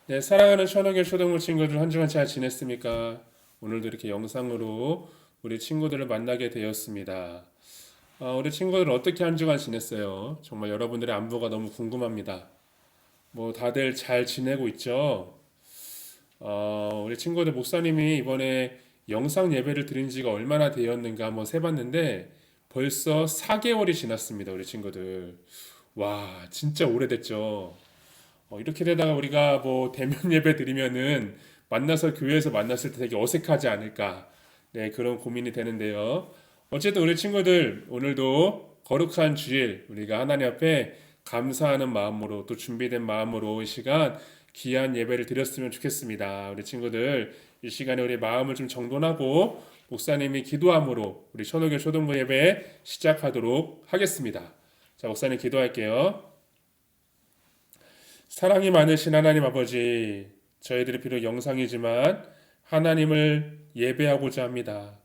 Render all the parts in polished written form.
네, 사랑하는 천호교 초등부 친구들 한 주간 잘 지냈습니까? 오늘도 이렇게 영상으로 우리 친구들을 만나게 되었습니다. 우리 친구들 어떻게 한 주간 지냈어요? 정말 여러분들의 안부가 너무 궁금합니다. 뭐 다들 잘 지내고 있죠? 우리 친구들 목사님이 이번에 영상 예배를 드린 지가 얼마나 되었는가 한번 세봤는데 벌써 4개월이 지났습니다, 우리 친구들. 와, 진짜 오래됐죠? 이렇게 되다가 우리가 뭐 대면 예배 드리면은 만나서 교회에서 만났을 때 되게 어색하지 않을까. 네, 그런 고민이 되는데요. 어쨌든 우리 친구들 오늘도 거룩한 주일 우리가 하나님 앞에 감사하는 마음으로 또 준비된 마음으로 이 시간 귀한 예배를 드렸으면 좋겠습니다. 우리 친구들 이 시간에 우리 마음을 좀 정돈하고 목사님이 기도함으로 우리 천호교 초등부 예배 시작하도록 하겠습니다. 자, 목사님 기도할게요. 사랑이 많으신 하나님 아버지, 저희들이 비록 영상이지만 하나님을 예배하고자 합니다.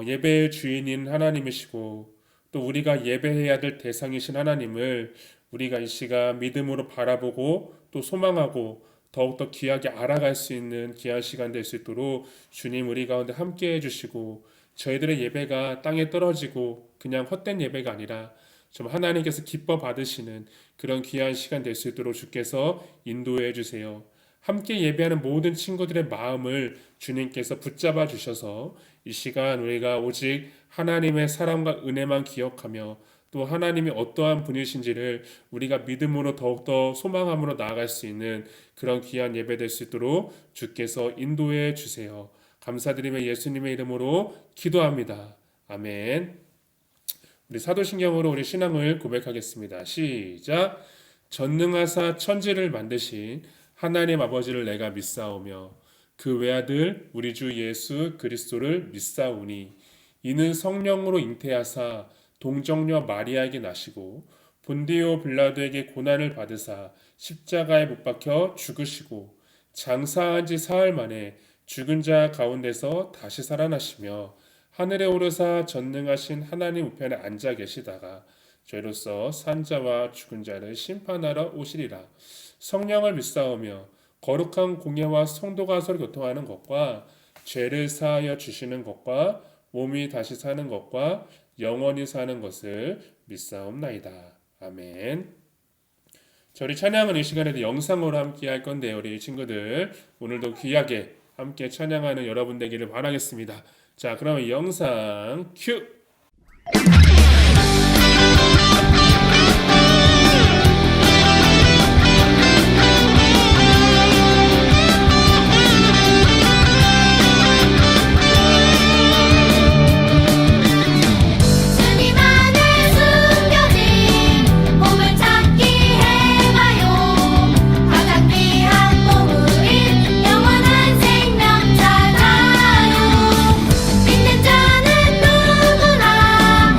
예배의 주인인 하나님이시고 또 우리가 예배해야 될 대상이신 하나님을 우리가 이 시간 믿음으로 바라보고 또 소망하고 더욱더 귀하게 알아갈 수 있는 귀한 시간 될 수 있도록 주님 우리 가운데 함께 해주시고 저희들의 예배가 땅에 떨어지고 그냥 헛된 예배가 아니라 좀 하나님께서 기뻐 받으시는 그런 귀한 시간 될 수 있도록 주께서 인도해 주세요. 함께 예배하는 모든 친구들의 마음을 주님께서 붙잡아 주셔서 이 시간 우리가 오직 하나님의 사랑과 은혜만 기억하며 또 하나님이 어떠한 분이신지를 우리가 믿음으로 더욱더 소망함으로 나아갈 수 있는 그런 귀한 예배 될 수 있도록 주께서 인도해 주세요. 감사드리며 예수님의 이름으로 기도합니다. 아멘. 우리 사도신경으로 우리 신앙을 고백하겠습니다. 시작. 전능하사 천지를 만드신 하나님 아버지를 내가 믿사오며 그 외아들 우리 주 예수 그리스도를 믿사오니 이는 성령으로 잉태하사 동정녀 마리아에게 나시고 본디오 빌라도에게 고난을 받으사 십자가에 못 박혀 죽으시고 장사한 지 사흘 만에 죽은 자 가운데서 다시 살아나시며 하늘에 오르사 전능하신 하나님 우편에 앉아 계시다가 죄로서 산자와 죽은 자를 심판하러 오시리라. 성령을 믿사오며 거룩한 공예와 성도가 서로 교통하는 것과 죄를 사하여 주시는 것과 몸이 다시 사는 것과 영원히 사는 것을 믿사옵나이다. 아멘. 저희 찬양은 이 시간에도 영상으로 함께 할 건데요. 우리 친구들 오늘도 귀하게 함께 찬양하는 여러분 되기를 바라겠습니다. 자, 그러면 영상 큐! 주님 안에 숨겨진 보물 찾기 해봐요. 가장 귀한 보물인 영원한 생명 찾아요. 믿는 자는 누구나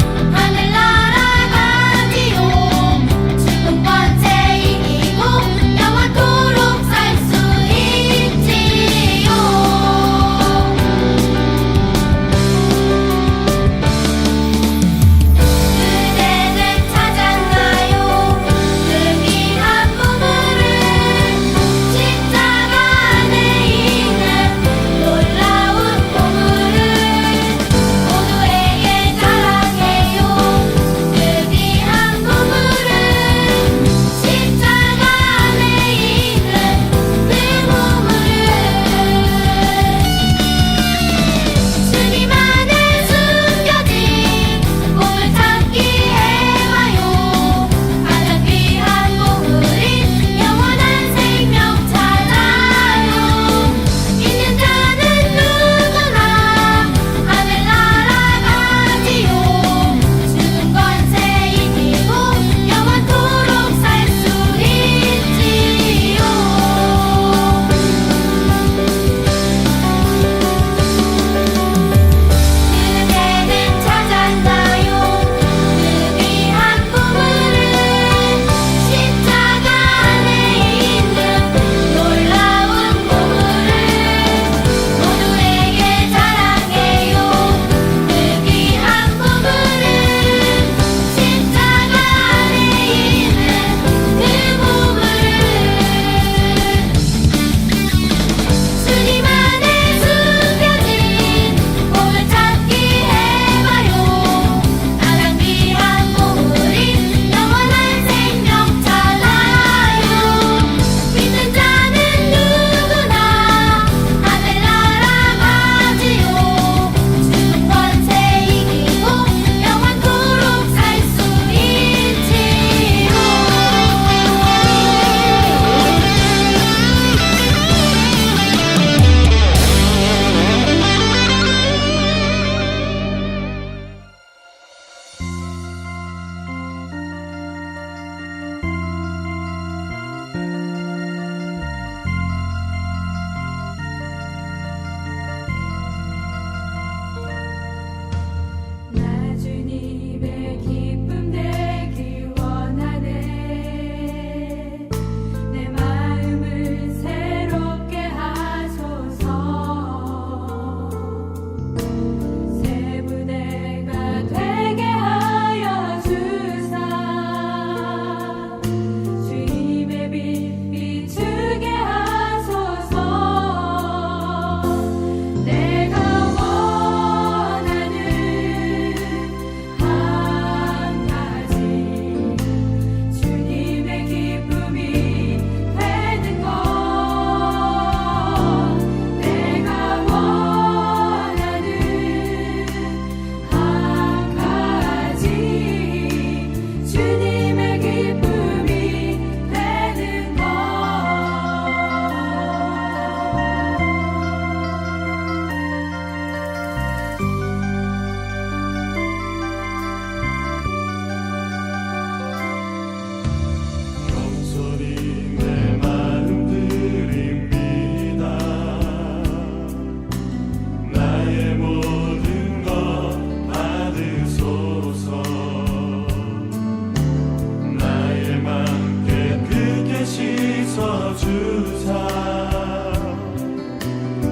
주사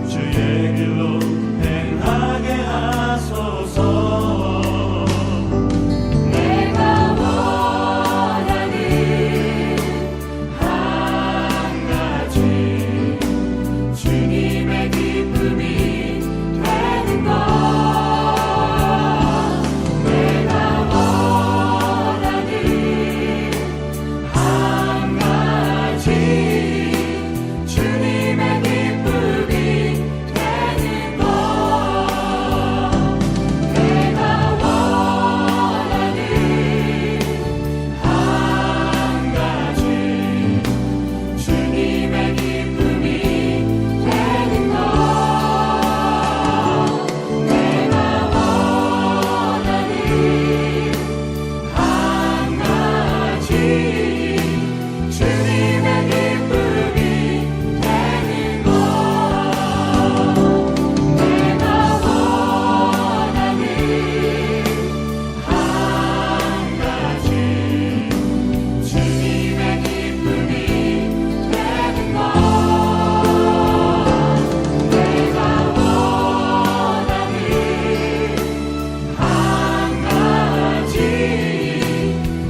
주의 길로 행하게 하소서. 내가 원하는 한 가지 주님의 기쁨이 되는 것. 내가 원하는 한 가지 주님의 기쁨이 되는 것. 내가 원하는 한 가지 주님의 기쁨이 되는 것. 내가 원하는 한 가지 주님의 기쁨이 되는 것. 내가 원하는 한 가지 주님의 기쁨이 되는 것. 내가 원하는 한 가지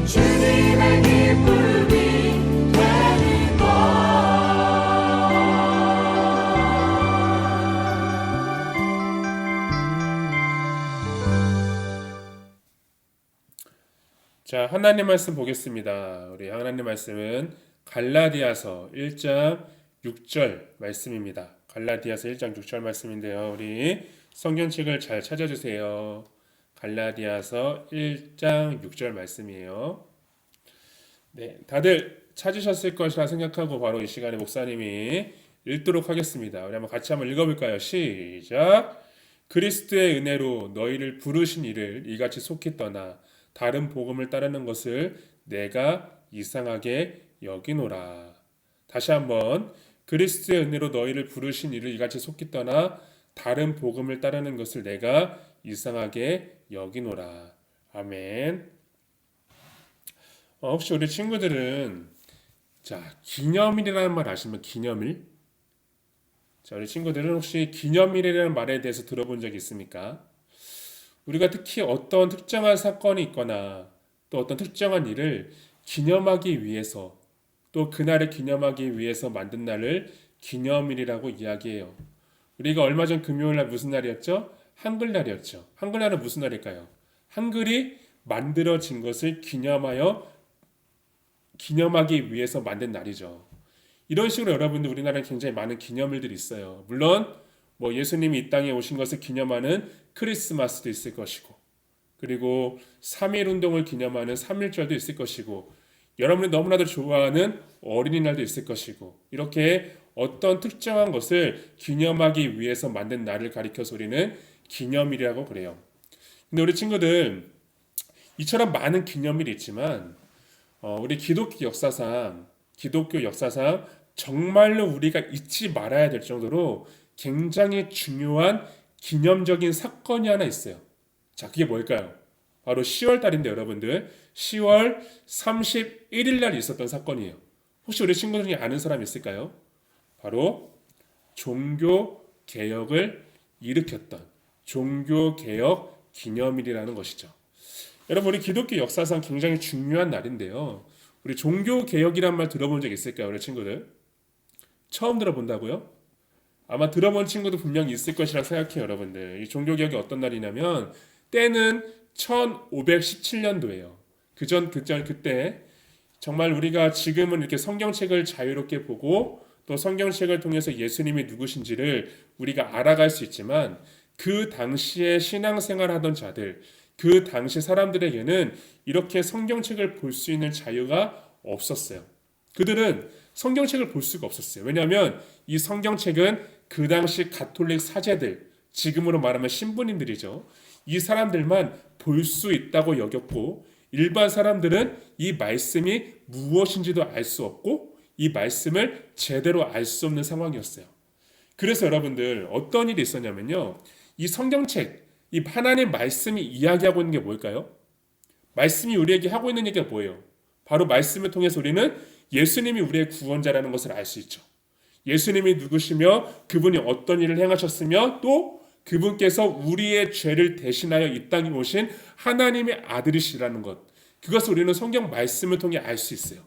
주님의 기쁨이 되는 것. 자, 하나님 말씀 보겠습니다. 우리 하나님 말씀은 갈라디아서 1장 6절 말씀입니다. 갈라디아서 1장 6절 말씀인데요. 우리 성경책을 잘 찾아주세요. 갈라디아서 1장 6절 말씀이에요. 네, 다들 찾으셨을 것이라 생각하고 바로 이 시간에 목사님이 읽도록 하겠습니다. 우리 한번 같이 한번 읽어볼까요? 시작. 그리스도의 은혜로 너희를 부르신 이를 이같이 속히 떠나 다른 복음을 따르는 것을 내가 이상하게 여기노라. 다시 한번 그리스도의 은혜로 너희를 부르신 이를 이같이 속히 떠나 다른 복음을 따르는 것을 내가 이상하게 여기노라. 아멘. 혹시 우리 친구들은 기념일이라는 말 아시면 기념일? 자, 우리 친구들은 혹시 기념일이라는 말에 대해서 들어본 적 있습니까? 우리가 특히 어떤 특정한 사건이 있거나 또 어떤 특정한 일을 기념하기 위해서 또 그날을 기념하기 위해서 만든 날을 기념일이라고 이야기해요. 우리가 얼마 전 금요일날 무슨 날이었죠? 한글날이었죠. 한글날은 무슨 날일까요? 한글이 만들어진 것을 기념하기 위해서 만든 날이죠. 이런 식으로 여러분들 우리나라에 굉장히 많은 기념일들이 있어요. 물론 예수님이 이 땅에 오신 것을 기념하는 크리스마스도 있을 것이고, 그리고 3.1 운동을 기념하는 3.1절도 있을 것이고, 여러분이 너무나도 좋아하는 어린이날도 있을 것이고, 이렇게 어떤 특정한 것을 기념하기 위해서 만든 날을 가리켜서 우리는 기념일이라고 그래요. 근데 우리 친구들 이처럼 많은 기념일이 있지만 우리 기독교 역사상 정말로 우리가 잊지 말아야 될 정도로 굉장히 중요한 기념적인 사건이 하나 있어요. 자, 그게 뭘까요? 바로 10월 달인데 여러분들 10월 31일 날 있었던 사건이에요. 혹시 우리 친구 중에 아는 사람 있을까요? 바로 종교 개혁을 일으켰던 종교 개혁 기념일이라는 것이죠. 여러분, 우리 기독교 역사상 굉장히 중요한 날인데요. 우리 종교 개혁이란 말 들어본 적 있을까요, 우리 친구들? 처음 들어본다고요? 아마 들어본 친구도 분명히 있을 것이라 생각해요, 여러분들. 이 종교 개혁이 어떤 날이냐면 때는 1517년도예요. 그때 정말 우리가 지금은 이렇게 성경책을 자유롭게 보고 또 성경책을 통해서 예수님이 누구신지를 우리가 알아갈 수 있지만 그 당시에 신앙생활하던 자들, 그 당시 사람들에게는 이렇게 성경책을 볼 수 있는 자유가 없었어요. 그들은 성경책을 볼 수가 없었어요. 왜냐하면 이 성경책은 그 당시 가톨릭 사제들, 지금으로 말하면 신부님들이죠. 이 사람들만 볼 수 있다고 여겼고, 일반 사람들은 이 말씀이 무엇인지도 알 수 없고 이 말씀을 제대로 알 수 없는 상황이었어요. 그래서 여러분들 어떤 일이 있었냐면요, 이 성경책, 이 하나님 말씀이 이야기하고 있는 게 뭘까요? 말씀이 우리에게 하고 있는 얘기가 뭐예요? 바로 말씀을 통해서 우리는 예수님이 우리의 구원자라는 것을 알 수 있죠. 예수님이 누구시며 그분이 어떤 일을 행하셨으며 또 그분께서 우리의 죄를 대신하여 이 땅에 오신 하나님의 아들이시라는 것. 그것을 우리는 성경 말씀을 통해 알 수 있어요.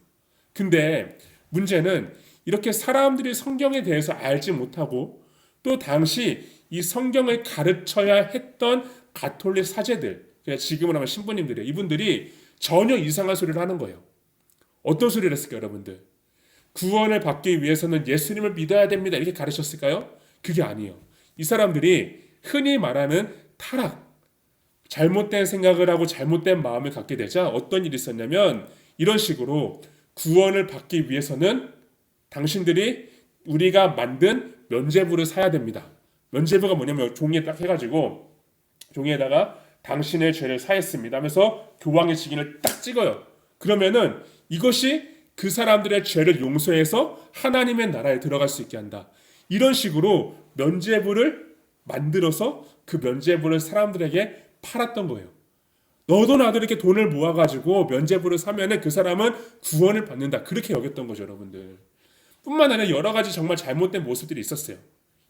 근데 문제는 이렇게 사람들이 성경에 대해서 알지 못하고 또 당시 이 성경을 가르쳐야 했던 가톨릭 사제들, 그러니까 지금은 하면 신부님들이에요. 이분들이 전혀 이상한 소리를 하는 거예요. 어떤 소리를 했을까요, 여러분들? 구원을 받기 위해서는 예수님을 믿어야 됩니다. 이렇게 가르쳤을까요? 그게 아니에요. 이 사람들이 흔히 말하는 타락, 잘못된 생각을 하고 잘못된 마음을 갖게 되자 어떤 일이 있었냐면 이런 식으로 구원을 받기 위해서는 당신들이 우리가 만든 면죄부를 사야 됩니다. 면죄부가 뭐냐면 종이에 딱 해가지고 종이에다가 당신의 죄를 사했습니다 하면서 교황의 직인을 딱 찍어요. 그러면은 이것이 그 사람들의 죄를 용서해서 하나님의 나라에 들어갈 수 있게 한다. 이런 식으로 면죄부를 만들어서 그 면죄부를 사람들에게 팔았던 거예요. 너도 나도 이렇게 돈을 모아가지고 면죄부를 사면은 그 사람은 구원을 받는다. 그렇게 여겼던 거죠, 여러분들. 뿐만 아니라 여러 가지 정말 잘못된 모습들이 있었어요.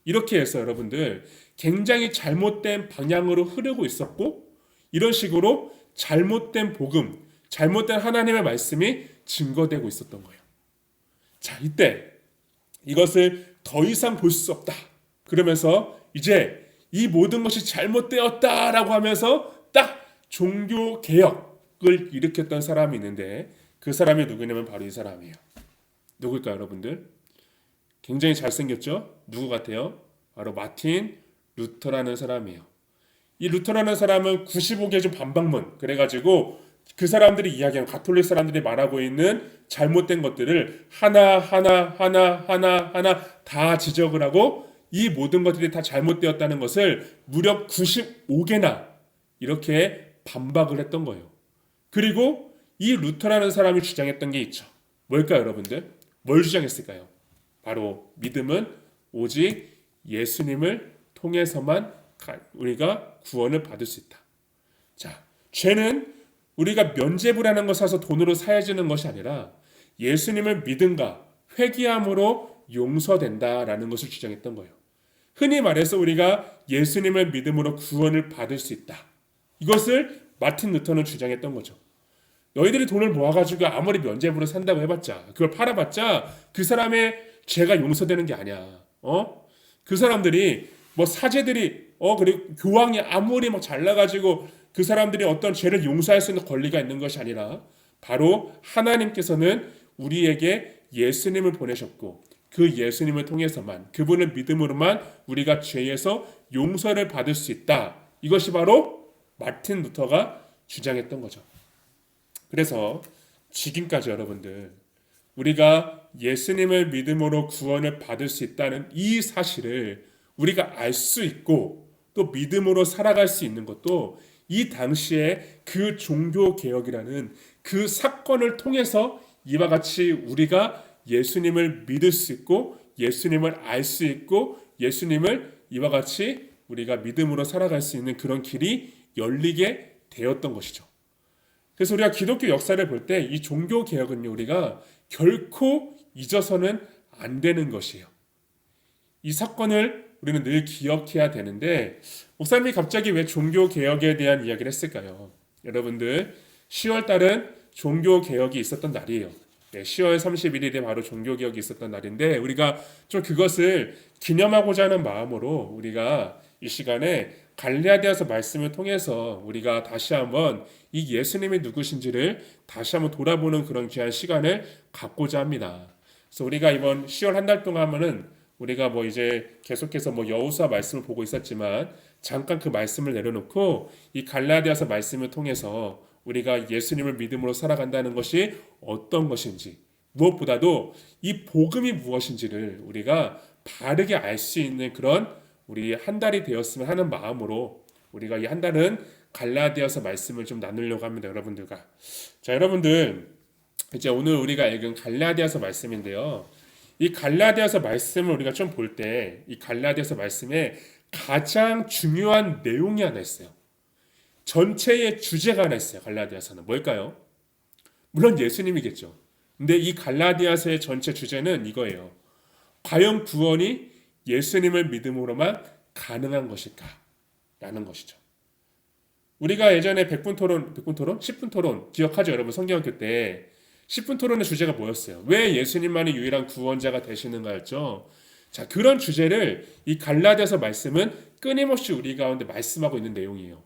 이렇게 해서 여러분들 굉장히 잘못된 방향으로 흐르고 있었고 이런 식으로 잘못된 복음, 잘못된 하나님의 말씀이 증거되고 있었던 거예요. 자, 이때 이것을 더 이상 볼 수 없다. 그러면서 이제 이 모든 것이 잘못되었다라고 하면서 딱 종교 개혁을 일으켰던 사람이 있는데 그 사람이 누구냐면 바로 이 사람이에요. 누굴까요, 여러분들? 굉장히 잘생겼죠? 누구 같아요? 바로 마틴 루터라는 사람이에요. 이 루터라는 사람은 95개 중 반박문, 그래가지고 그 사람들이 이야기하는 가톨릭 사람들이 말하고 있는 잘못된 것들을 하나 다 지적을 하고 이 모든 것들이 다 잘못되었다는 것을 무려 95개나 이렇게 반박을 했던 거예요. 그리고 이 루터라는 사람이 주장했던 게 있죠. 뭘까요, 여러분들? 뭘 주장했을까요? 바로 믿음은 오직 예수님을 통해서만 우리가 구원을 받을 수 있다. 자, 죄는 우리가 면죄부라는 걸 사서 돈으로 사야지는 것이 아니라 예수님을 믿음과 회개함으로 용서된다라는 것을 주장했던 거예요. 흔히 말해서 우리가 예수님을 믿음으로 구원을 받을 수 있다. 이것을 마틴 루터는 주장했던 거죠. 너희들이 돈을 모아가지고 아무리 면죄부를 산다고 해봤자 그걸 팔아봤자 그 사람의 죄가 용서되는 게 아니야. 그 사람들이 뭐 사제들이 그리고 교황이 아무리 막 잘나가지고 그 사람들이 어떤 죄를 용서할 수 있는 권리가 있는 것이 아니라 바로 하나님께서는 우리에게 예수님을 보내셨고 그 예수님을 통해서만 그분을 믿음으로만 우리가 죄에서 용서를 받을 수 있다. 이것이 바로 마틴 루터가 주장했던 거죠. 그래서 지금까지 여러분들 우리가 예수님을 믿음으로 구원을 받을 수 있다는 이 사실을 우리가 알 수 있고 또 믿음으로 살아갈 수 있는 것도 이 당시에 그 종교개혁이라는 그 사건을 통해서 이와 같이 우리가 예수님을 믿을 수 있고 예수님을 알 수 있고 예수님을 이와 같이 우리가 믿음으로 살아갈 수 있는 그런 길이 열리게 되었던 것이죠. 그래서 우리가 기독교 역사를 볼 때 이 종교개혁은요 우리가 결코 잊어서는 안 되는 것이에요. 이 사건을 우리는 늘 기억해야 되는데 목사님이 갑자기 왜 종교개혁에 대한 이야기를 했을까요? 여러분들 10월 달은 종교개혁이 있었던 날이에요. 10월 31일에 바로 종교개혁이 있었던 날인데 우리가 좀 그것을 기념하고자 하는 마음으로 우리가 이 시간에 갈라디아서 말씀을 통해서 우리가 다시 한번 이 예수님이 누구신지를 다시 한번 돌아보는 그런 귀한 시간을 갖고자 합니다. 그래서 우리가 이번 10월 한 달 동안은 우리가 뭐 이제 계속해서 뭐 여호수아 말씀을 보고 있었지만 잠깐 그 말씀을 내려놓고 이 갈라디아서 말씀을 통해서 우리가 예수님을 믿음으로 살아간다는 것이 어떤 것인지 무엇보다도 이 복음이 무엇인지를 우리가 바르게 알 수 있는 그런 우리 한 달이 되었으면 하는 마음으로 우리가 이 한 달은 갈라디아서 말씀을 좀 나누려고 합니다. 여러분들과. 자, 여러분들 이제 오늘 우리가 읽은 갈라디아서 말씀인데요. 이 갈라디아서 말씀을 우리가 좀 볼 때 이 갈라디아서 말씀에 가장 중요한 내용이 하나 있어요. 전체의 주제가 하나 있어요. 갈라디아서는 뭘까요? 물론 예수님이겠죠. 근데 이 갈라디아서의 전체 주제는 이거예요. 과연 구원이 예수님을 믿음으로만 가능한 것일까? 라는 것이죠. 우리가 예전에 100분 토론, 10분 토론 기억하죠? 여러분 성경학교 때 10분 토론의 주제가 뭐였어요? 왜 예수님만이 유일한 구원자가 되시는가였죠? 자, 그런 주제를 이 갈라디아서 말씀은 끊임없이 우리 가운데 말씀하고 있는 내용이에요.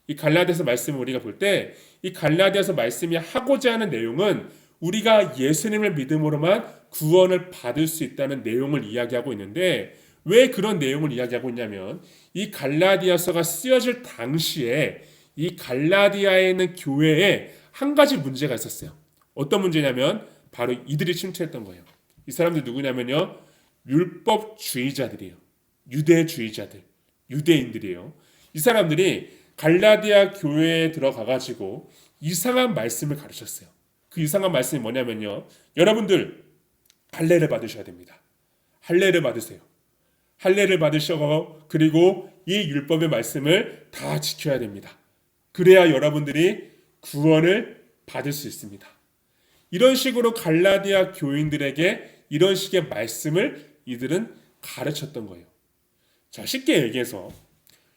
이 갈라디아서 말씀을 우리가 볼 때 이 갈라디아서 말씀이 하고자 하는 내용은 우리가 예수님을 믿음으로만 구원을 받을 수 있다는 내용을 이야기하고 있는데 왜 그런 내용을 이야기하고 있냐면 이 갈라디아서가 쓰여질 당시에 이 갈라디아에 있는 교회에 한 가지 문제가 있었어요. 어떤 문제냐면 바로 이들이 침투했던 거예요. 이 사람들 누구냐면요. 율법주의자들이에요. 유대주의자들, 유대인들이에요. 이 사람들이 갈라디아 교회에 들어가가지고 이상한 말씀을 가르쳤어요. 그 이상한 말씀이 뭐냐면요. 여러분들 할례를 받으셔야 됩니다. 할례를 받으세요. 할례를 받으셔고 그리고 이 율법의 말씀을 다 지켜야 됩니다. 그래야 여러분들이 구원을 받을 수 있습니다. 이런 식으로 갈라디아 교인들에게 이런 식의 말씀을 이들은 가르쳤던 거예요. 자, 쉽게 얘기해서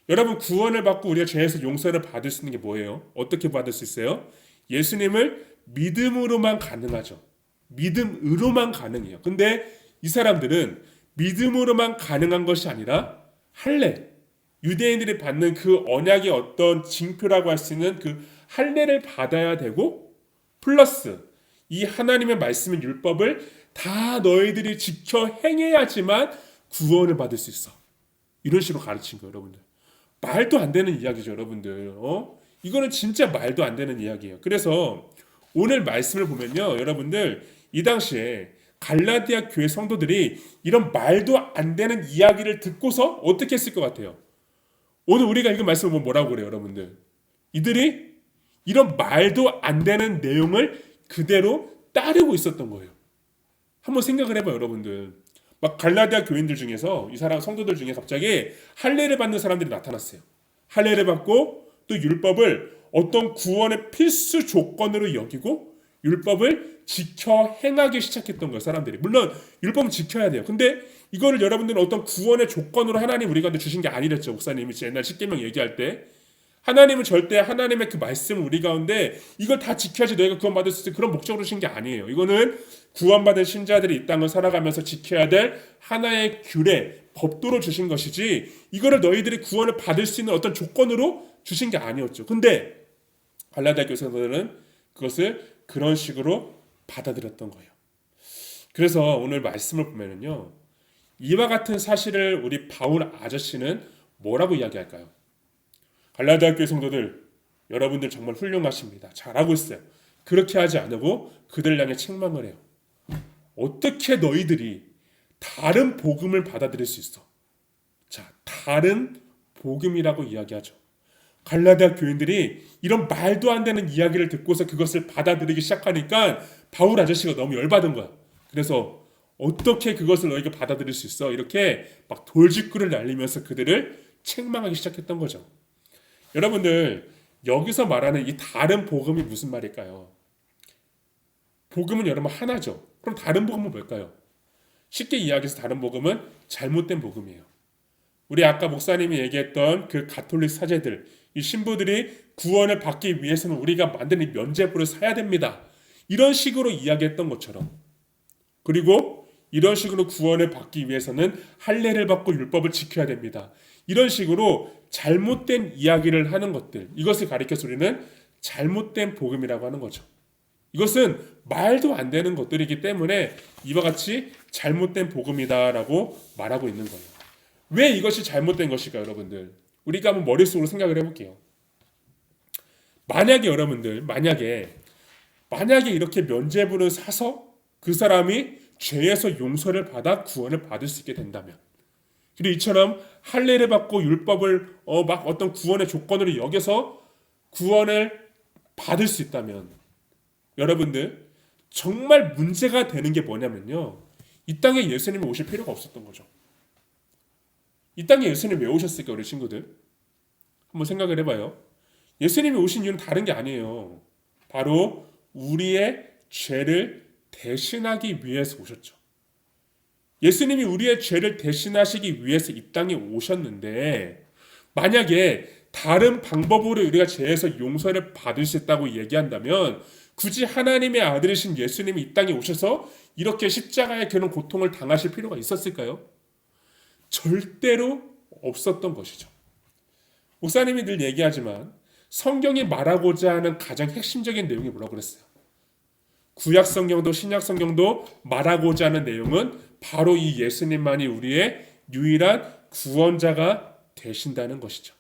여러분 구원을 받고 우리가 죄에서 용서를 받을 수 있는 게 뭐예요? 어떻게 받을 수 있어요? 예수님을 믿음으로만 가능하죠. 믿음으로만 가능해요. 근데 이 사람들은 믿음으로만 가능한 것이 아니라 할례, 유대인들이 받는 그 언약의 어떤 징표라고 할 수 있는 그 할례를 받아야 되고 플러스 이 하나님의 말씀인 율법을 다 너희들이 지켜 행해야지만 구원을 받을 수 있어. 이런 식으로 가르친 거예요, 여러분들. 말도 안 되는 이야기죠, 여러분들. 이거는 진짜 말도 안 되는 이야기예요. 그래서 오늘 말씀을 보면요, 여러분들 이 당시에 갈라디아 교회 성도들이 이런 말도 안 되는 이야기를 듣고서 어떻게 했을 것 같아요? 오늘 우리가 읽은 말씀을 보면 뭐라고 그래요, 여러분들? 이들이 이런 말도 안 되는 내용을 그대로 따르고 있었던 거예요. 한번 생각을 해봐요, 여러분들. 막 갈라디아 교인들 중에서 이 사람 성도들 중에 갑자기 할례를 받는 사람들이 나타났어요. 할례를 받고 또 율법을 어떤 구원의 필수 조건으로 여기고 율법을 지켜 행하기 시작했던 거예요, 사람들이. 물론 율법은 지켜야 돼요. 근데 이거를 여러분들은 어떤 구원의 조건으로 하나님 우리 가운데 주신 게 아니랬죠. 목사님이 옛날 십계명 얘기할 때 하나님은 절대 하나님의 그 말씀을 우리 가운데 이걸 다 지켜야지 너희가 구원받을 수 있어 그런 목적으로 주신 게 아니에요. 이거는 구원받은 신자들이 이 땅을 살아가면서 지켜야 될 하나의 규례, 법도로 주신 것이지 이거를 너희들이 구원을 받을 수 있는 어떤 조건으로 주신 게 아니었죠. 근데 갈라디아 교사들은 그것을 그런 식으로 받아들였던 거예요. 그래서 오늘 말씀을 보면은요, 이와 같은 사실을 우리 바울 아저씨는 뭐라고 이야기할까요? 갈라디아 교회 성도들, 여러분들 정말 훌륭하십니다. 잘하고 있어요. 그렇게 하지 않고 그들 향해 책망을 해요. 어떻게 너희들이 다른 복음을 받아들일 수 있어? 자, 다른 복음이라고 이야기하죠. 갈라디아 교인들이 이런 말도 안 되는 이야기를 듣고서 그것을 받아들이기 시작하니까 바울 아저씨가 너무 열받은 거야. 그래서 어떻게 그것을 너희가 받아들일 수 있어? 이렇게 막 돌직구를 날리면서 그들을 책망하기 시작했던 거죠. 여러분들 여기서 말하는 이 다른 복음이 무슨 말일까요? 복음은 여러분 하나죠. 그럼 다른 복음은 뭘까요? 쉽게 이야기해서 다른 복음은 잘못된 복음이에요. 우리 아까 목사님이 얘기했던 그 가톨릭 사제들, 이 신부들이 구원을 받기 위해서는 우리가 만든 이 면죄부를 사야 됩니다. 이런 식으로 이야기했던 것처럼, 그리고 이런 식으로 구원을 받기 위해서는 할례를 받고 율법을 지켜야 됩니다. 이런 식으로 잘못된 이야기를 하는 것들, 이것을 가리켜서 우리는 잘못된 복음이라고 하는 거죠. 이것은 말도 안 되는 것들이기 때문에 이와 같이 잘못된 복음이다라고 말하고 있는 거예요. 왜 이것이 잘못된 것일까요, 여러분들? 우리가 한번 머릿속으로 생각을 해볼게요. 만약에 여러분들, 만약에 이렇게 면죄부를 사서 그 사람이 죄에서 용서를 받아 구원을 받을 수 있게 된다면, 그리고 이처럼 할례를 받고 율법을 막 어떤 구원의 조건으로 여겨서 구원을 받을 수 있다면, 여러분들 정말 문제가 되는 게 뭐냐면요, 이 땅에 예수님이 오실 필요가 없었던 거죠. 이 땅에 예수님이 왜 오셨을까, 우리 친구들? 한번 생각을 해봐요. 예수님이 오신 이유는 다른 게 아니에요. 바로 우리의 죄를 대신하기 위해서 오셨죠. 예수님이 우리의 죄를 대신하시기 위해서 이 땅에 오셨는데 만약에 다른 방법으로 우리가 죄에서 용서를 받을 수 있다고 얘기한다면 굳이 하나님의 아들이신 예수님이 이 땅에 오셔서 이렇게 십자가의 그런 고통을 당하실 필요가 있었을까요? 절대로 없었던 것이죠. 목사님이 늘 얘기하지만 성경이 말하고자 하는 가장 핵심적인 내용이 뭐라고 그랬어요? 구약 성경도 신약 성경도 말하고자 하는 내용은 바로 이 예수님만이 우리의 유일한 구원자가 되신다는 것이죠.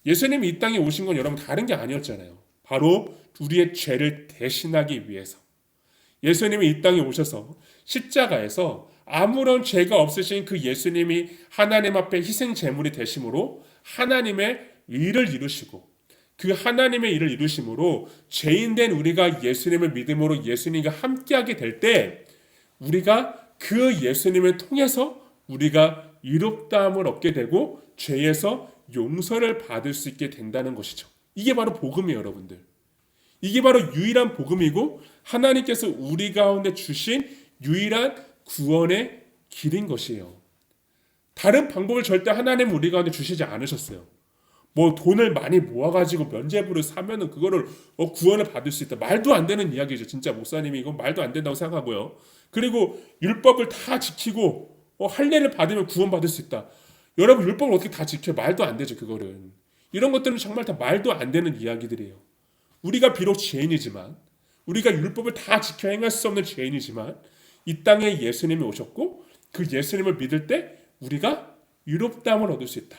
예수님이 이 땅에 오신 건 여러분 다른 게 아니었잖아요. 바로 우리의 죄를 대신하기 위해서. 예수님이 이 땅에 오셔서 십자가에서 아무런 죄가 없으신 그 예수님이 하나님 앞에 희생 제물이 되심으로 하나님의 의를 이루시고 그 하나님의 일을 이루심으로 죄인된 우리가 예수님을 믿음으로 예수님과 함께하게 될 때 우리가 그 예수님을 통해서 우리가 의롭다함을 얻게 되고 죄에서 용서를 받을 수 있게 된다는 것이죠. 이게 바로 복음이에요, 여러분들. 이게 바로 유일한 복음이고 하나님께서 우리 가운데 주신 유일한 구원의 길인 것이에요. 다른 방법을 절대 하나님은 우리 가운데 주시지 않으셨어요. 뭐 돈을 많이 모아가지고 면죄부를 사면은 그거를 구원을 받을 수 있다. 말도 안 되는 이야기죠. 진짜 목사님이 이건 말도 안 된다고 생각하고요. 그리고 율법을 다 지키고 할례를 받으면 구원 받을 수 있다. 여러분 율법을 어떻게 다 지켜요? 말도 안 되죠. 그거는. 이런 것들은 정말 다 말도 안 되는 이야기들이에요. 우리가 비록 죄인이지만 우리가 율법을 다 지켜 행할 수 없는 죄인이지만 이 땅에 예수님이 오셨고 그 예수님을 믿을 때 우리가 의롭다함을 얻을 수 있다.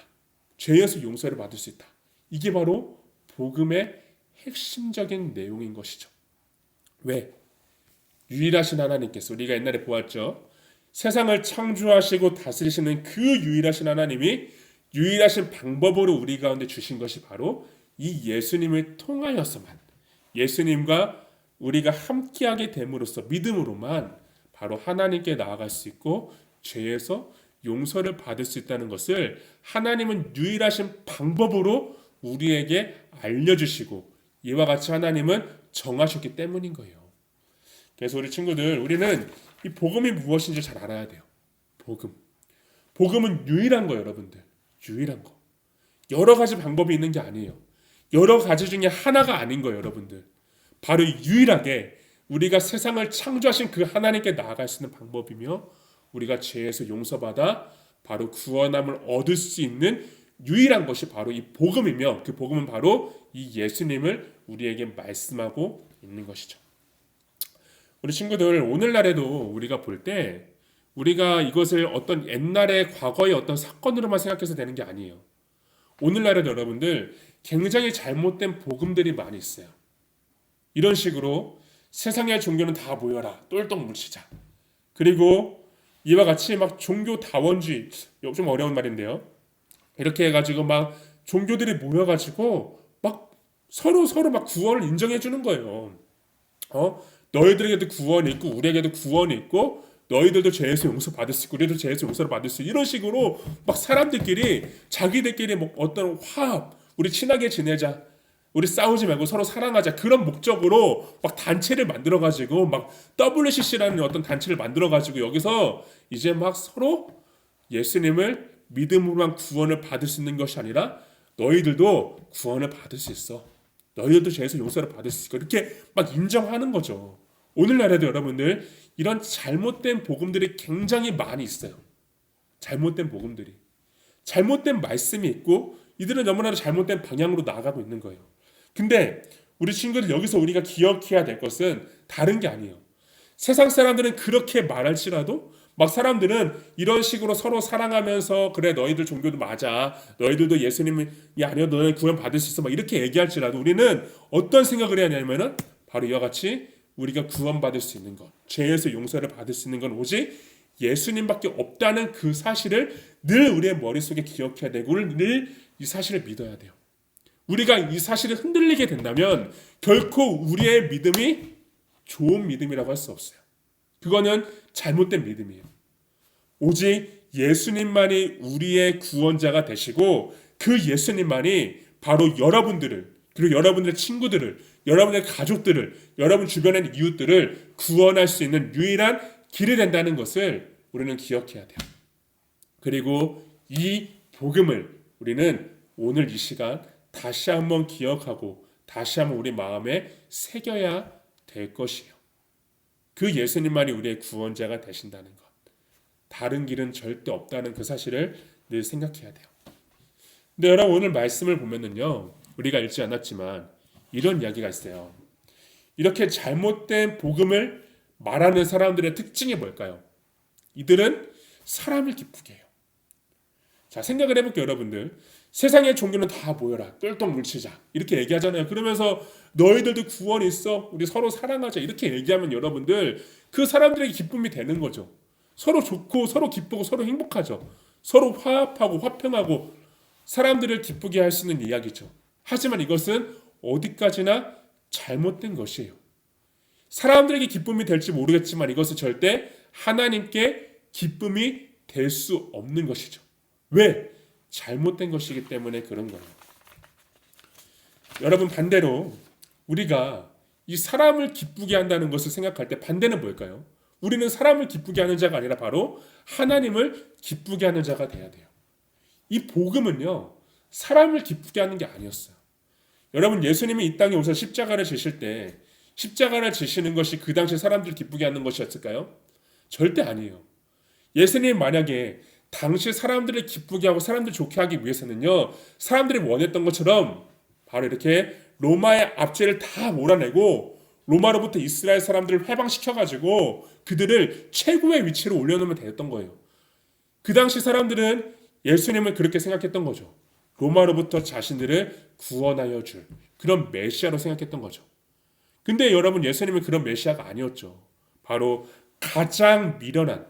죄에서 용서를 받을 수 있다. 이게 바로 복음의 핵심적인 내용인 것이죠. 왜? 유일하신 하나님께서 우리가 옛날에 보았죠. 세상을 창조하시고 다스리시는 그 유일하신 하나님이 유일하신 방법으로 우리 가운데 주신 것이 바로 이 예수님을 통하여서만 예수님과 우리가 함께하게 됨으로써 믿음으로만 바로 하나님께 나아갈 수 있고 죄에서 용서를 받을 수 있다는 것을 하나님은 유일하신 방법으로 우리에게 알려주시고 이와 같이 하나님은 정하셨기 때문인 거예요. 그래서 우리 친구들 우리는 이 복음이 무엇인지 잘 알아야 돼요. 복음은 유일한 거예요, 여러분들. 유일한 거. 여러 가지 방법이 있는 게 아니에요. 여러 가지 중에 하나가 아닌 거예요, 여러분들. 바로 유일하게 우리가 세상을 창조하신 그 하나님께 나아갈 수 있는 방법이며 우리가 죄에서 용서받아 바로 구원함을 얻을 수 있는 유일한 것이 바로 이 복음이며 그 복음은 바로 이 예수님을 우리에게 말씀하고 있는 것이죠. 우리 친구들 오늘날에도 우리가 볼 때 우리가 이것을 어떤 옛날의 과거의 어떤 사건으로만 생각해서 되는 게 아니에요. 오늘날에도 여러분들 굉장히 잘못된 복음들이 많이 있어요. 이런 식으로 세상의 종교는 다 모여라. 똘똘 뭉치자. 그리고 이와 같이 막 종교 다원주의, 좀 어려운 말인데요. 이렇게 해가지고 막 종교들이 모여가지고 막 서로 막 구원을 인정해 주는 거예요. 너희들에게도 구원이 있고 우리에게도 구원이 있고 너희들도 죄에서 용서 받을 수 있고 우리도 죄에서 용서를 받을 수 있고 이런 식으로 막 사람들끼리 자기들끼리 뭐 어떤 화합, 우리 친하게 지내자. 우리 싸우지 말고 서로 사랑하자. 그런 목적으로 막 단체를 만들어가지고 막 WCC라는 어떤 단체를 만들어가지고 여기서 이제 막 서로 예수님을 믿음으로만 구원을 받을 수 있는 것이 아니라 너희들도 구원을 받을 수 있어. 너희들도 죄에서 용서를 받을 수 있고 이렇게 막 인정하는 거죠. 오늘날에도 여러분들 이런 잘못된 복음들이 굉장히 많이 있어요. 잘못된 복음들이. 잘못된 말씀이 있고 이들은 너무나도 잘못된 방향으로 나아가고 있는 거예요. 근데 우리 친구들 여기서 우리가 기억해야 될 것은 다른 게 아니에요. 세상 사람들은 그렇게 말할지라도 막 사람들은 이런 식으로 서로 사랑하면서 그래 너희들 종교도 맞아. 너희들도 예수님이 아니요 너희 구원 받을 수 있어. 막 이렇게 얘기할지라도 우리는 어떤 생각을 해야 하냐면은 바로 이와 같이 우리가 구원 받을 수 있는 것, 죄에서 용서를 받을 수 있는 건 오직 예수님밖에 없다는 그 사실을 늘 우리의 머릿속에 기억해야 되고 늘 이 사실을 믿어야 돼요. 우리가 이 사실을 흔들리게 된다면 결코 우리의 믿음이 좋은 믿음이라고 할 수 없어요. 그거는 잘못된 믿음이에요. 오직 예수님만이 우리의 구원자가 되시고 그 예수님만이 바로 여러분들을 그리고 여러분들의 친구들을, 여러분의 가족들을, 여러분 주변의 이웃들을 구원할 수 있는 유일한 길이 된다는 것을 우리는 기억해야 돼요. 그리고 이 복음을 우리는 오늘 이 시간 다시 한번 기억하고 다시 한번 우리 마음에 새겨야 될 것이에요. 그 예수님만이 우리의 구원자가 되신다는 것. 다른 길은 절대 없다는 그 사실을 늘 생각해야 돼요. 근데 여러분 오늘 말씀을 보면은요, 우리가 읽지 않았지만 이런 이야기가 있어요. 이렇게 잘못된 복음을 말하는 사람들의 특징이 뭘까요? 이들은 사람을 기쁘게 해요. 자, 생각을 해볼게요, 여러분들. 세상의 종교는 다 모여라, 똘똘 뭉치자 이렇게 얘기하잖아요. 그러면서 너희들도 구원이 있어, 우리 서로 사랑하자 이렇게 얘기하면 여러분들 그 사람들에게 기쁨이 되는 거죠. 서로 좋고 서로 기쁘고 서로 행복하죠. 서로 화합하고 화평하고 사람들을 기쁘게 할 수 있는 이야기죠. 하지만 이것은 어디까지나 잘못된 것이에요. 사람들에게 기쁨이 될지 모르겠지만 이것은 절대 하나님께 기쁨이 될 수 없는 것이죠. 왜? 잘못된 것이기 때문에 그런 거예요. 여러분 반대로 우리가 이 사람을 기쁘게 한다는 것을 생각할 때 반대는 뭘까요? 우리는 사람을 기쁘게 하는 자가 아니라 바로 하나님을 기쁘게 하는 자가 돼야 돼요. 이 복음은요, 사람을 기쁘게 하는 게 아니었어요. 여러분 예수님이 이 땅에 오셔서 십자가를 지실 때 십자가를 지시는 것이 그 당시 사람들을 기쁘게 하는 것이었을까요? 절대 아니에요. 예수님이 만약에 당시 사람들을 기쁘게 하고 사람들을 좋게 하기 위해서는요, 사람들이 원했던 것처럼 바로 이렇게 로마의 압제를 다 몰아내고 로마로부터 이스라엘 사람들을 해방시켜가지고 그들을 최고의 위치로 올려놓으면 되었던 거예요. 그 당시 사람들은 예수님을 그렇게 생각했던 거죠. 로마로부터 자신들을 구원하여 줄 그런 메시아로 생각했던 거죠. 근데 여러분 예수님은 그런 메시아가 아니었죠. 바로 가장 미련한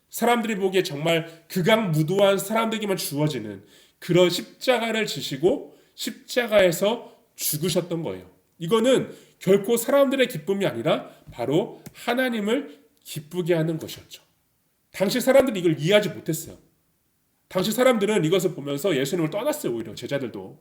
사람들이 보기에 정말 극악무도한 사람들에게만 주어지는 그런 십자가를 지시고 십자가에서 죽으셨던 거예요. 이거는 결코 사람들의 기쁨이 아니라 바로 하나님을 기쁘게 하는 것이었죠. 당시 사람들이 이걸 이해하지 못했어요. 당시 사람들은 이것을 보면서 예수님을 떠났어요. 오히려 제자들도.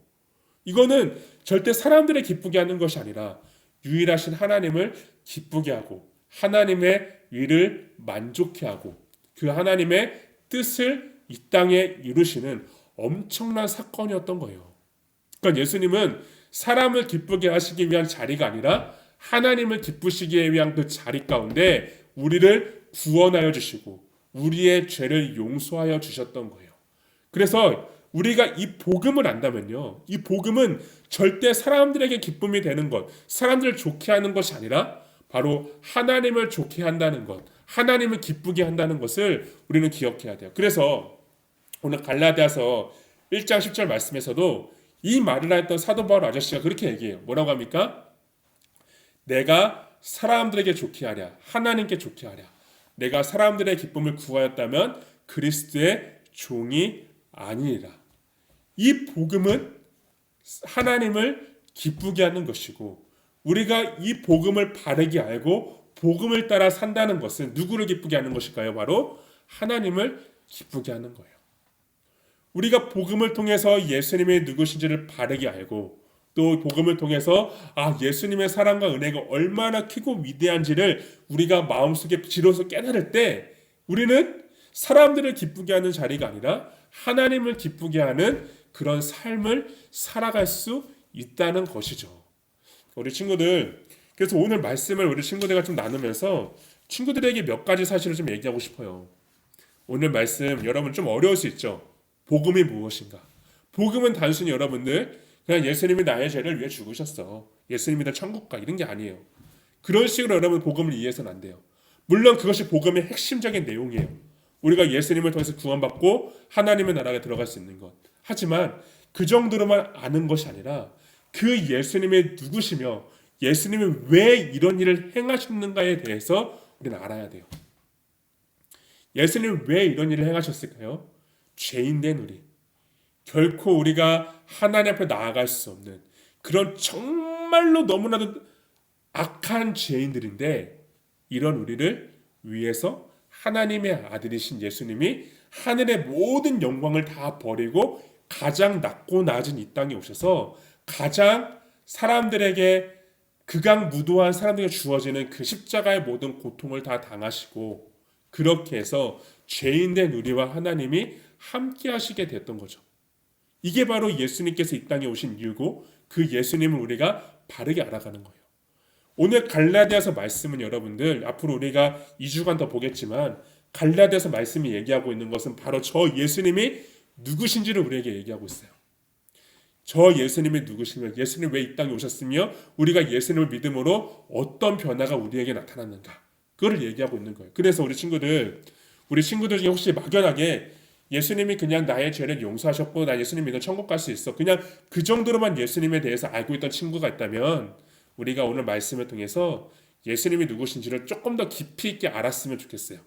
이거는 절대 사람들을 기쁘게 하는 것이 아니라 유일하신 하나님을 기쁘게 하고 하나님의 위를 만족해 하고 그 하나님의 뜻을 이 땅에 이루시는 엄청난 사건이었던 거예요. 그러니까 예수님은 사람을 기쁘게 하시기 위한 자리가 아니라 하나님을 기쁘시기 위한 그 자리 가운데 우리를 구원하여 주시고 우리의 죄를 용서하여 주셨던 거예요. 그래서 우리가 이 복음을 안다면요, 이 복음은 절대 사람들에게 기쁨이 되는 것, 사람들을 좋게 하는 것이 아니라 바로 하나님을 좋게 한다는 것, 하나님을 기쁘게 한다는 것을 우리는 기억해야 돼요. 그래서 오늘 갈라디아서 1장 10절 말씀에서도 이 말을 했던 사도 바울 아저씨가 그렇게 얘기해요. 뭐라고 합니까? 내가 사람들에게 좋게 하랴, 하나님께 좋게 하랴. 내가 사람들의 기쁨을 구하였다면 그리스도의 종이 아니니라. 이 복음은 하나님을 기쁘게 하는 것이고 우리가 이 복음을 바르게 알고 복음을 따라 산다는 것은 누구를 기쁘게 하는 것일까요? 바로 하나님을 기쁘게 하는 거예요. 우리가 복음을 통해서 예수님이 누구신지를 바르게 알고 또 복음을 통해서 예수님의 사랑과 은혜가 얼마나 크고 위대한지를 우리가 마음속에 비로소 깨달을 때 우리는 사람들을 기쁘게 하는 자리가 아니라 하나님을 기쁘게 하는 그런 삶을 살아갈 수 있다는 것이죠. 우리 친구들, 그래서 오늘 말씀을 우리 친구들과 좀 나누면서 친구들에게 몇 가지 사실을 좀 얘기하고 싶어요. 오늘 말씀 여러분 좀 어려울 수 있죠. 복음이 무엇인가? 복음은 단순히 여러분들 그냥 예수님이 나의 죄를 위해 죽으셨어, 예수님이 나 천국 가 이런 게 아니에요. 그런 식으로 여러분 복음을 이해해서는 안 돼요. 물론 그것이 복음의 핵심적인 내용이에요. 우리가 예수님을 통해서 구원받고 하나님의 나라에 들어갈 수 있는 것. 하지만 그 정도로만 아는 것이 아니라 그 예수님이 누구시며 예수님이 왜 이런 일을 행하셨는가에 대해서 우리는 알아야 돼요. 예수님이 왜 이런 일을 행하셨을까요? 죄인된 우리, 결코 우리가 하나님 앞에 나아갈 수 없는 그런 정말로 너무나도 악한 죄인들인데 이런 우리를 위해서 하나님의 아들이신 예수님이 하늘의 모든 영광을 다 버리고 가장 낮고 낮은 이 땅에 오셔서 가장 사람들에게 극악무도한 사람들에게 주어지는 그 십자가의 모든 고통을 다 당하시고 그렇게 해서 죄인된 우리와 하나님이 함께 하시게 됐던 거죠. 이게 바로 예수님께서 이 땅에 오신 이유고 그 예수님을 우리가 바르게 알아가는 거예요. 오늘 갈라디아서 말씀은 여러분들 앞으로 우리가 2주간 더 보겠지만 갈라디아서 말씀이 얘기하고 있는 것은 바로 저 예수님이 누구신지를 우리에게 얘기하고 있어요. 저 예수님이 누구시며 예수님 왜 이 땅에 오셨으며 우리가 예수님을 믿음으로 어떤 변화가 우리에게 나타났는가 그걸 얘기하고 있는 거예요. 그래서 우리 친구들 중에 혹시 막연하게 예수님이 그냥 나의 죄를 용서하셨고 나 예수님 믿으면 천국 갈 수 있어 그냥 그 정도로만 예수님에 대해서 알고 있던 친구가 있다면 우리가 오늘 말씀을 통해서 예수님이 누구신지를 조금 더 깊이 있게 알았으면 좋겠어요.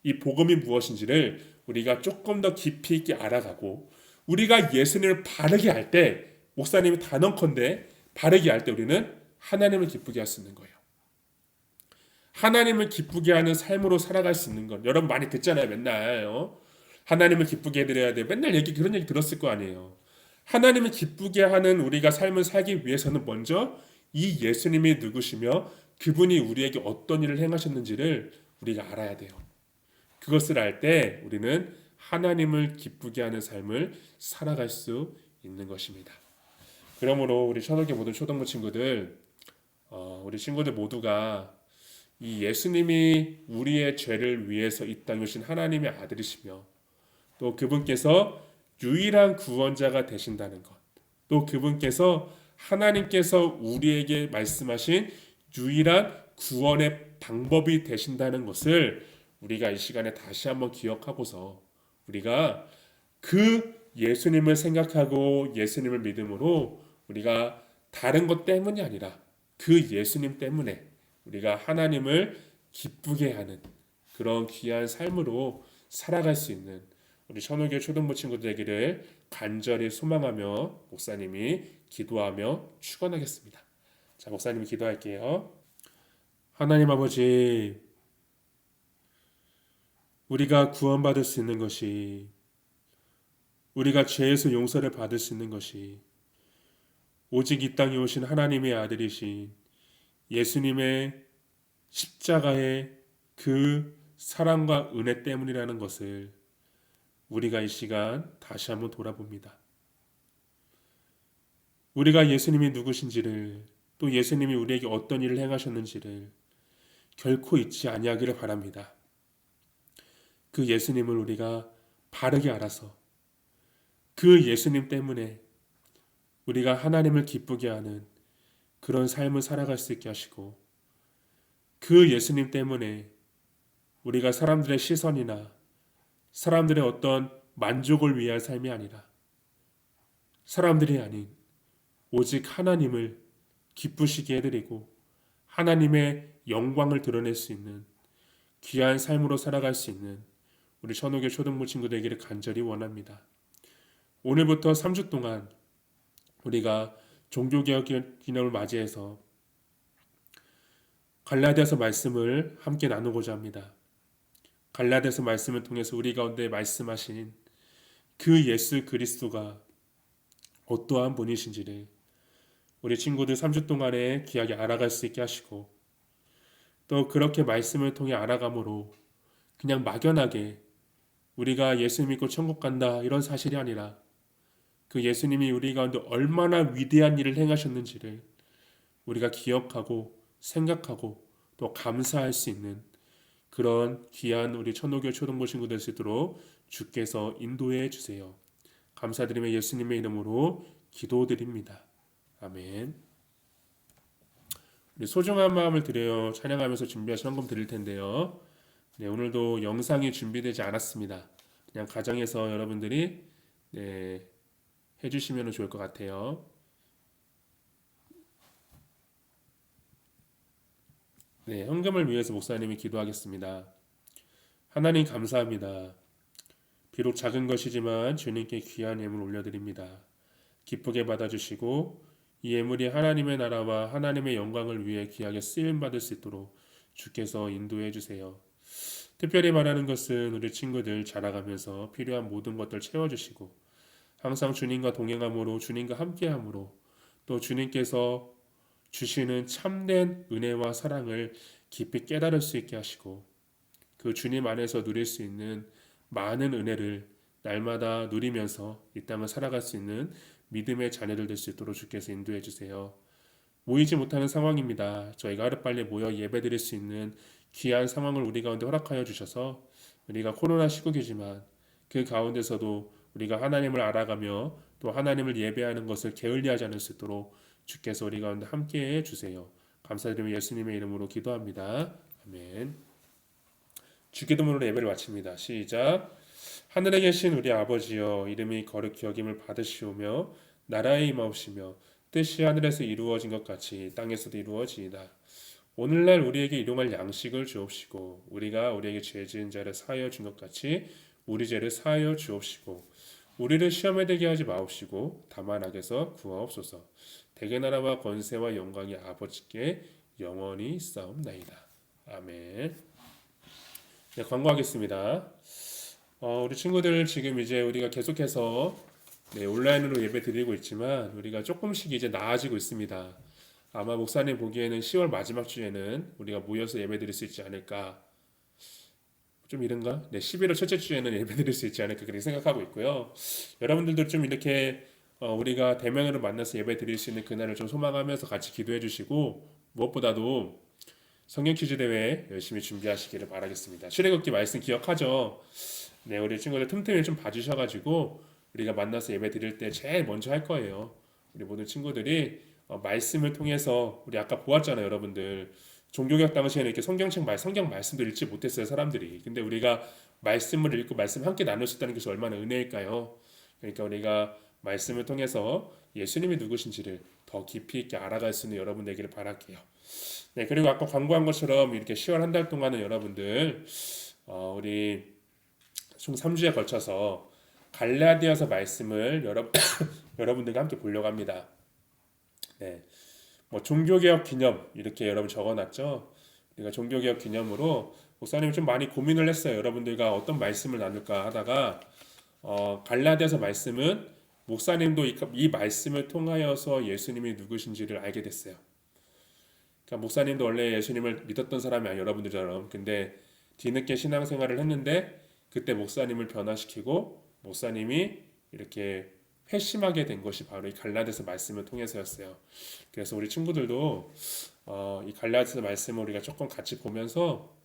이 복음이 무엇인지를 우리가 조금 더 깊이 있게 알아가고 우리가 예수님을 바르게 할 때 목사님이 단언컨대 바르게 할 때 우리는 하나님을 기쁘게 할 수 있는 거예요. 하나님을 기쁘게 하는 삶으로 살아갈 수 있는 것. 여러분 많이 듣잖아요. 맨날 하나님을 기쁘게 해드려야 돼. 맨날 그런 얘기 들었을 거 아니에요. 하나님을 기쁘게 하는 우리가 삶을 살기 위해서는 먼저 이 예수님이 누구시며 그분이 우리에게 어떤 일을 행하셨는지를 우리가 알아야 돼요. 그것을 알 때 우리는 하나님을 기쁘게 하는 삶을 살아갈 수 있는 것입니다. 그러므로 우리 천억의 모든 초등부 친구들, 우리 친구들 모두가 이 예수님이 우리의 죄를 위해서 이 땅에 오신 하나님의 아들이시며 또 그분께서 유일한 구원자가 되신다는 것, 또 그분께서 하나님께서 우리에게 말씀하신 유일한 구원의 방법이 되신다는 것을 우리가 이 시간에 다시 한번 기억하고서 우리가 그 예수님을 생각하고 예수님을 믿음으로 우리가 다른 것 때문이 아니라 그 예수님 때문에 우리가 하나님을 기쁘게 하는 그런 귀한 삶으로 살아갈 수 있는 우리 천호교 초등부 친구들 되기를 간절히 소망하며 목사님이 기도하며 축원하겠습니다. 자, 목사님이 기도할게요. 하나님 아버지, 우리가 구원받을 수 있는 것이, 우리가 죄에서 용서를 받을 수 있는 것이 오직 이 땅에 오신 하나님의 아들이신 예수님의 십자가의 그 사랑과 은혜 때문이라는 것을 우리가 이 시간 다시 한번 돌아봅니다. 우리가 예수님이 누구신지를 또 예수님이 우리에게 어떤 일을 행하셨는지를 결코 잊지 아니하기를 바랍니다. 그 예수님을 우리가 바르게 알아서 그 예수님 때문에 우리가 하나님을 기쁘게 하는 그런 삶을 살아갈 수 있게 하시고 그 예수님 때문에 우리가 사람들의 시선이나 사람들의 어떤 만족을 위한 삶이 아니라 사람들이 아닌 오직 하나님을 기쁘시게 해드리고 하나님의 영광을 드러낼 수 있는 귀한 삶으로 살아갈 수 있는 우리 천호교 초등부 친구들에게 간절히 원합니다. 오늘부터 3주 동안 우리가 종교개혁 기념을 맞이해서 갈라디아서 말씀을 함께 나누고자 합니다. 갈라디아서 말씀을 통해서 우리 가운데 말씀하신 그 예수 그리스도가 어떠한 분이신지를 우리 친구들 3주 동안에 귀하게 알아갈 수 있게 하시고 또 그렇게 말씀을 통해 알아감으로 그냥 막연하게 우리가 예수 믿고 천국 간다 이런 사실이 아니라 그 예수님이 우리 가운데 얼마나 위대한 일을 행하셨는지를 우리가 기억하고 생각하고 또 감사할 수 있는 그런 귀한 우리 천호교 초등부 친구들 될 수 있도록 주께서 인도해 주세요. 감사드리며 예수님의 이름으로 기도드립니다. 아멘. 우리 소중한 마음을 드려요. 찬양하면서 준비하신 헌금 드릴 텐데요. 네, 오늘도 영상이 준비되지 않았습니다. 그냥 가정에서 여러분들이 해주시면 좋을 것 같아요. 네, 헌금을 위해서 목사님이 기도하겠습니다. 하나님 감사합니다. 비록 작은 것이지만 주님께 귀한 예물 올려드립니다. 기쁘게 받아주시고 이 예물이 하나님의 나라와 하나님의 영광을 위해 귀하게 쓰임받을 수 있도록 주께서 인도해 주세요. 특별히 말하는 것은 우리 친구들 자라가면서 필요한 모든 것들 채워주시고 항상 주님과 동행함으로 주님과 함께함으로 또 주님께서 주시는 참된 은혜와 사랑을 깊이 깨달을 수 있게 하시고 그 주님 안에서 누릴 수 있는 많은 은혜를 날마다 누리면서 이 땅을 살아갈 수 있는 믿음의 자녀들 될 수 있도록 주께서 인도해 주세요. 모이지 못하는 상황입니다. 저희가 하루빨리 모여 예배드릴 수 있는 귀한 상황을 우리 가운데 허락하여 주셔서 우리가 코로나 시국이지만 그 가운데서도 우리가 하나님을 알아가며 또 하나님을 예배하는 것을 게을리하지 않을 수 있도록 주께서 우리 가운데 함께해 주세요. 감사드리며 예수님의 이름으로 기도합니다. 아멘. 주기도문으로 예배를 마칩니다. 시작. 하늘에 계신 우리 아버지여, 이름이 거룩히 여김을 받으시오며 나라의 임하옵시며 뜻이 하늘에서 이루어진 것 같이 땅에서도 이루어지이다. 오늘날 우리에게 일용할 양식을 주옵시고 우리가 우리에게 죄 지은 자를 사하여 준 것 같이 우리 죄를 사하여 주옵시고 우리를 시험에 들게 하지 마옵시고 다만 악에서 구하옵소서. 대개 나라와 권세와 영광이 아버지께 영원히 있사옵나이다. 아멘. 네, 광고하겠습니다. 우리 친구들 지금 이제 우리가 계속해서 온라인으로 예배 드리고 있지만 우리가 조금씩 이제 나아지고 있습니다. 아마 목사님 보기에는 10월 마지막 주에는 우리가 모여서 예배 드릴 수 있지 않을까. 좀 이른가? 11월 첫째 주에는 예배 드릴 수 있지 않을까 그렇게 생각하고 있고요. 여러분들도 좀 이렇게 우리가 대면으로 만나서 예배 드릴 수 있는 그날을 좀 소망하면서 같이 기도해 주시고 무엇보다도 성경 퀴즈 대회 열심히 준비하시기를 바라겠습니다. 출애굽기 말씀 기억하죠? 네, 우리 친구들 틈틈이 좀 봐주셔가지고 우리가 만나서 예배 드릴 때 제일 먼저 할 거예요. 우리 모든 친구들이 말씀을 통해서 우리 아까 보았잖아요, 여러분들. 종교개혁 당시에는 이렇게 성경 말씀도 읽지 못했어요, 사람들이. 근데 우리가 말씀을 읽고 말씀 함께 나눌 수 있다는 것이 얼마나 은혜일까요? 그러니까 우리가 말씀을 통해서 예수님이 누구신지를 더 깊이 있게 알아갈 수 있는 여러분 되기를 바랄게요. 네, 그리고 아까 광고한 것처럼 이렇게 10월 한 달 동안은 여러분들 우리 총 3주에 걸쳐서 갈라디아서 말씀을 여러분들과 함께 보려고 합니다. 네, 뭐 종교개혁 기념 이렇게 여러분 적어놨죠. 우리가 종교개혁 기념으로 목사님이 좀 많이 고민을 했어요. 여러분들과 어떤 말씀을 나눌까 하다가 갈라디아서 말씀은 목사님도 이 말씀을 통하여서 예수님이 누구신지를 알게 됐어요. 그러니까 목사님도 원래 예수님을 믿었던 사람이 아니에요, 여러분들처럼. 근데 뒤늦게 신앙생활을 했는데 그때 목사님을 변화시키고 목사님이 이렇게 회심하게 된 것이 바로 이 갈라디아서 말씀을 통해서였어요. 그래서 우리 친구들도 이 갈라디아서 말씀을 우리가 조금 같이 보면서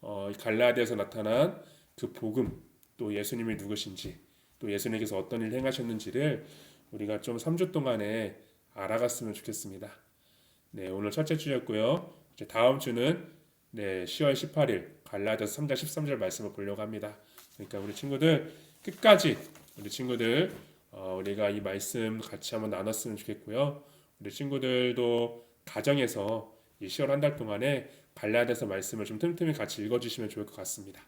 이 갈라디아에서 나타난 그 복음, 또 예수님이 누구신지, 또 예수님께서 어떤 일을 행하셨는지를 우리가 좀 3주 동안에 알아갔으면 좋겠습니다. 네, 오늘 첫째 주였고요. 이제 다음 주는 10월 18일 갈라디아서 3장 13절 말씀을 보려고 합니다. 그러니까 우리 친구들 끝까지 우리 친구들 우리가 이 말씀 같이 한번 나눴으면 좋겠고요. 우리 친구들도 가정에서 이 10월 한 달 동안에 갈라디아서 말씀을 좀 틈틈이 같이 읽어주시면 좋을 것 같습니다.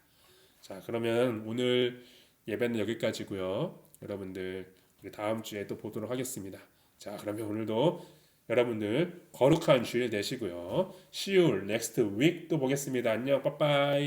자, 그러면 오늘 예배는 여기까지고요. 여러분들 우리 다음 주에 또 보도록 하겠습니다. 자, 그러면 오늘도 여러분들 거룩한 주일 되시고요. See you next week 또 보겠습니다. 안녕, 빠빠이.